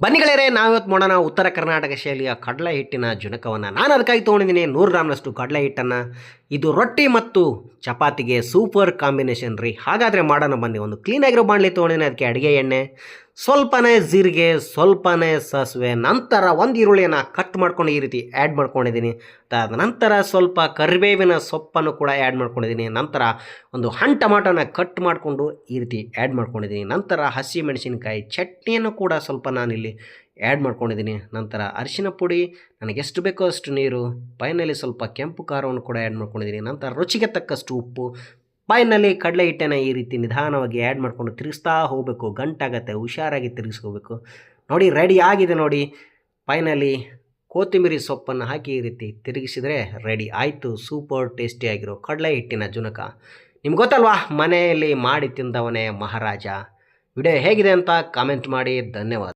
ಬನ್ನಿ ಗೆಳೆಯರೆ, ನಾವಿವತ್ತು ಮಾಡೋಣ ಉತ್ತರ ಕರ್ನಾಟಕ ಶೈಲಿಯ ಕಡಲೆ ಹಿಟ್ಟಿನ ಜುನಕವನ್ನು. ನಾನು ಅದಕ್ಕಾಗಿ ತೊಗೊಂಡಿದ್ದೀನಿ 100 ಗ್ರಾಮ್ನಷ್ಟು ಕಡಲೆ ಹಿಟ್ಟನ್ನು. ಇದು ರೊಟ್ಟಿ ಮತ್ತು ಚಪಾತಿಗೆ ಸೂಪರ್ ಕಾಂಬಿನೇಷನ್ ರೀ. ಹಾಗಾದರೆ ಮಾಡೋಣ ಬನ್ನಿ. ಒಂದು ಕ್ಲೀನಾಗಿರೋ ಬಾಣಲಿ ತೊಗೊಂಡಿದ್ದೀನಿ, ಅದಕ್ಕೆ ಅಡುಗೆ ಎಣ್ಣೆ, ಸ್ವಲ್ಪನೇ ಜೀರಿಗೆ, ಸ್ವಲ್ಪನೇ ಸಾಸಿವೆ, ನಂತರ ಒಂದು ಈರುಳ್ಳಿಯನ್ನು ಕಟ್ ಮಾಡ್ಕೊಂಡು ಈ ರೀತಿ ಆ್ಯಡ್ ಮಾಡ್ಕೊಂಡಿದ್ದೀನಿ. ಅದಾದ ನಂತರ ಸ್ವಲ್ಪ ಕರಿಬೇವಿನ ಸೊಪ್ಪನ್ನು ಕೂಡ ಆ್ಯಡ್ ಮಾಡ್ಕೊಂಡಿದ್ದೀನಿ. ನಂತರ ಒಂದು ಹಣ್ಣು ಟೊಮಾಟೋನ ಕಟ್ ಮಾಡಿಕೊಂಡು ಈ ರೀತಿ ಆ್ಯಡ್ ಮಾಡ್ಕೊಂಡಿದ್ದೀನಿ. ನಂತರ ಹಸಿ ಮೆಣಸಿನಕಾಯಿ ಚಟ್ನಿಯನ್ನು ಕೂಡ ಸ್ವಲ್ಪ ನಾನಿಲ್ಲಿ ಆ್ಯಡ್ ಮಾಡ್ಕೊಂಡಿದ್ದೀನಿ. ನಂತರ ಅರಿಶಿನ ಪುಡಿ, ನನಗೆ ಎಷ್ಟು ಬೇಕೋ ಅಷ್ಟು ನೀರು, ಫೈನಲಿ ಸ್ವಲ್ಪ ಕೆಂಪು ಖಾರವನ್ನು ಕೂಡ ಆ್ಯಡ್ ಮಾಡ್ಕೊಂಡಿದ್ದೀನಿ. ನಂತರ ರುಚಿಗೆ ತಕ್ಕಷ್ಟು ಉಪ್ಪು. ಫೈನಲಿ ಕಡಲೆ ಹಿಟ್ಟನ್ನು ಈ ರೀತಿ ನಿಧಾನವಾಗಿ ಆ್ಯಡ್ ಮಾಡಿಕೊಂಡು ತಿರುಗಿಸ್ತಾ ಹೋಗಬೇಕು. ಗಂಟಾಗತ್ತೆ, ಹುಷಾರಾಗಿ ತಿರುಗಿಸ್ಕೋಬೇಕು. ನೋಡಿ ರೆಡಿ ಆಗಿದೆ ನೋಡಿ. ಫೈನಲಿ ಕೊತ್ತಂಬರಿ ಸೊಪ್ಪನ್ನು ಹಾಕಿ ಈ ರೀತಿ ತಿರುಗಿಸಿದರೆ ರೆಡಿ ಆಯಿತು ಸೂಪರ್ ಟೇಸ್ಟಿಯಾಗಿರೋ ಕಡಲೆ ಹಿಟ್ಟಿನ ಜುನಕ. ನಿಮ್ಗೆ ಗೊತ್ತಲ್ವಾ, ಮನೆಯಲ್ಲಿ ಮಾಡಿ ತಿಂದವನೇ ಮಹಾರಾಜ. ವಿಡಿಯೋ ಹೇಗಿದೆ ಅಂತ ಕಾಮೆಂಟ್ ಮಾಡಿ. ಧನ್ಯವಾದ.